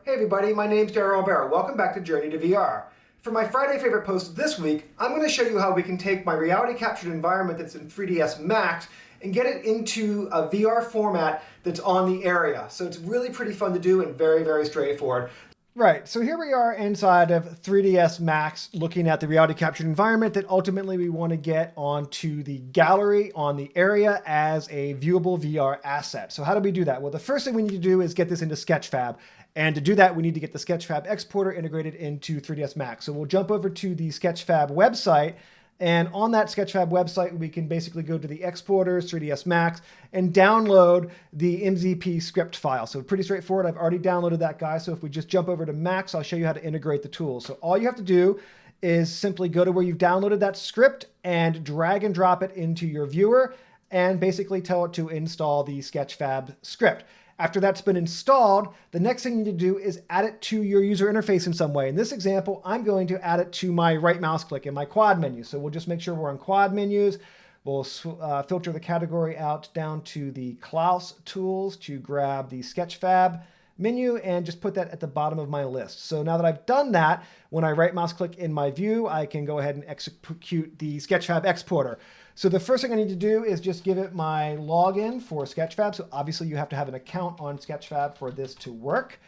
Hey everybody, my name's Darryl Albera. Welcome back to Journey to VR. For my Friday favorite post this week, I'm going to show you how we can take my reality captured environment that's in 3ds Max and get it into a VR format that's on the area. So it's really pretty fun to do and very, very straightforward. Right, so here we are inside of 3ds Max looking at the reality captured environment that ultimately we want to get onto the gallery on the area as a viewable VR asset. So how do we do that? Well, the first thing we need to do is get this into sketchfab. And to do that, we need to get the sketchfab exporter integrated into 3ds Max. So we'll jump over to the sketchfab website. And on that sketchfab website, we can basically go to the exporters, 3ds Max, and download the MZP script file. So pretty straightforward. I've already downloaded that guy. So if we just jump over to Max, I'll show you how to integrate the tool. So all you have to do is simply go to where you've downloaded that script and drag and drop it into your viewer and basically tell it to install the sketchfab script. After that's been installed, the next thing you need to do is add it to your user interface in some way. In this example, I'm going to add it to my right mouse click in my quad menu. So we'll just make sure we're on quad menus. We'll filter the category out down to the Klaus tools to grab the sketchfab menu and just put that at the bottom of my list. So now that I've done that, when I right mouse click in my view, I can go ahead and execute the sketchfab exporter. So the first thing I need to do is just give it my login for sketchfab. So obviously you have to have an account on sketchfab for this to work.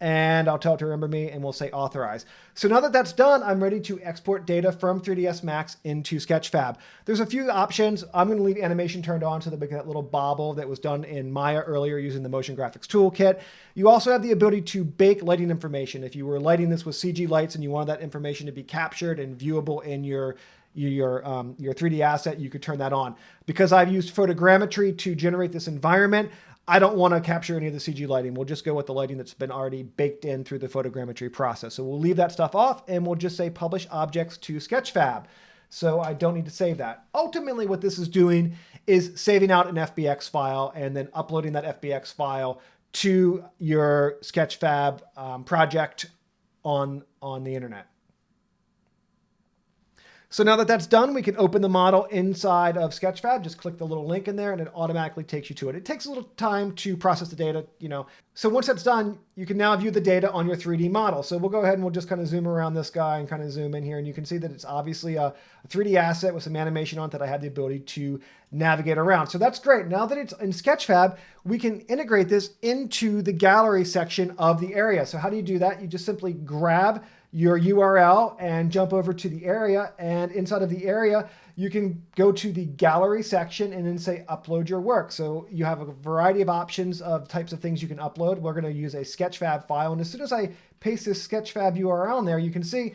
And I'll tell it to remember me and we'll say authorize. So now that that's done, I'm ready to export data from 3ds Max into sketchfab. There's a few options. I'm going to leave animation turned on so that we get that little bobble that was done in Maya earlier using the motion graphics toolkit. You also have the ability to bake lighting information. If you were lighting this with CG lights and you wanted that information to be captured and viewable in your 3D asset, you could turn that on. Because I've used photogrammetry to generate this environment, I don't want to capture any of the CG lighting. We'll just go with the lighting that's been already baked in through the photogrammetry process. So we'll leave that stuff off and we'll just say publish objects to sketchfab. So I don't need to save that. Ultimately, what this is doing is saving out an FBX file and then uploading that FBX file to your sketchfab project on the internet. So now that that's done, we can open the model inside of sketchfab. Just click the little link in there and it automatically takes you to it. It takes a little time to process the data, So once that's done, you can now view the data on your 3D model. So we'll go ahead and we'll just kind of zoom around this guy and kind of zoom in here. And you can see that it's obviously a 3D asset with some animation on it that I have the ability to navigate around. So that's great. Now that it's in sketchfab, we can integrate this into the gallery section of the area. So how do you do that? You just simply grab your URL and jump over to the area, and inside of the area you can go to the gallery section and then say upload your work. So you have a variety of options of types of things you can upload. We're going to use a sketchfab file, and as soon as I paste this sketchfab URL in there, you can see,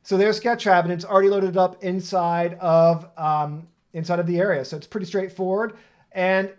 so there's sketchfab and it's already loaded up inside of the area. So it's pretty straightforward. And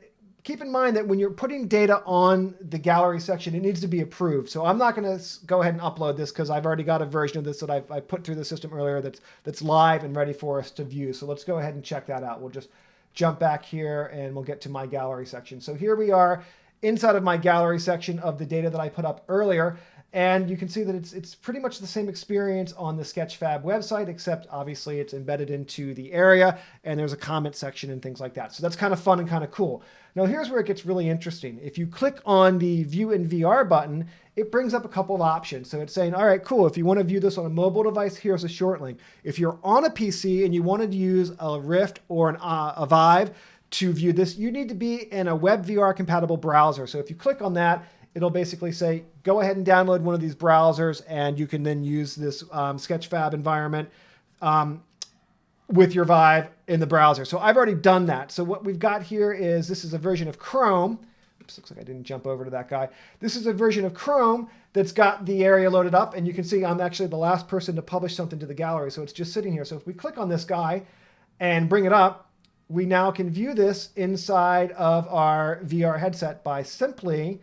keep in mind that when you're putting data on the gallery section, it needs to be approved. So I'm not going to go ahead and upload this because I've already got a version of this that I put through the system earlier that's live and ready for us to view. So let's go ahead and check that out. We'll just jump back here and we'll get to my gallery section. So here we are inside of my gallery section of the data that I put up earlier. And you can see that it's pretty much the same experience on the sketchfab website, except obviously it's embedded into the area and there's a comment section and things like that. So that's kind of fun and kind of cool. Now here's where it gets really interesting. If you click on the View in VR button, it brings up a couple of options. So it's saying, all right, cool. If you want to view this on a mobile device, here's a short link. If you're on a PC and you wanted to use a Rift or a Vive to view this, you need to be in a WebVR compatible browser. So if you click on that, it'll basically say, go ahead and download one of these browsers and you can then use this sketchfab environment with your Vive in the browser. So I've already done that. So what we've got here is, this is a version of Chrome. Oops, looks like I didn't jump over to that guy. This is a version of Chrome that's got the area loaded up. And you can see I'm actually the last person to publish something to the gallery. So it's just sitting here. So if we click on this guy and bring it up, we now can view this inside of our VR headset by simply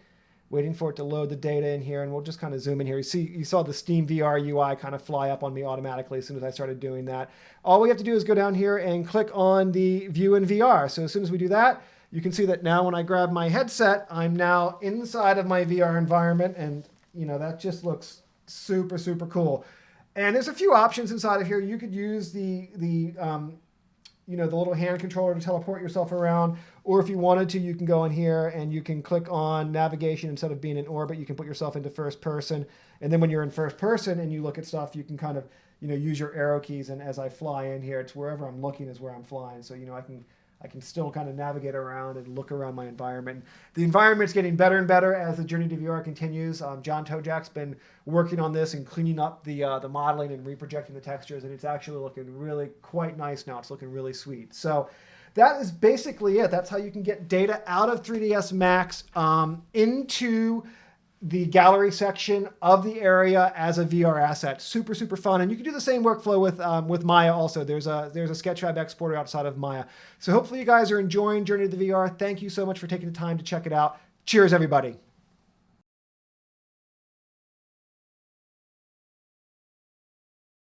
waiting for it to load the data in here, and we'll just kind of zoom in here. You saw the Steam VR UI kind of fly up on me automatically as soon as I started doing that. All we have to do is go down here and click on the View in VR. So as soon as we do that, you can see that now when I grab my headset, I'm now inside of my VR environment, and that just looks super, super cool. And there's a few options inside of here. You could use the the little hand controller to teleport yourself around. Or if you wanted to, you can go in here and you can click on navigation. Instead of being in orbit, you can put yourself into first person. And then when you're in first person and you look at stuff, you can kind of, use your arrow keys. And as I fly in here, it's wherever I'm looking is where I'm flying. So, I can still kind of navigate around and look around my environment. The environment's getting better and better as the journey to VR continues. John Tojak's been working on this and cleaning up the modeling and reprojecting the textures, and it's actually looking really quite nice now. It's looking really sweet. So that is basically it. That's how you can get data out of 3ds Max into the gallery section of the area as a VR asset. Super, super fun. And you can do the same workflow with Maya also. There's a sketchfab exporter outside of Maya. So hopefully you guys are enjoying Journey to the VR. Thank you so much for taking the time to check it out. Cheers, everybody.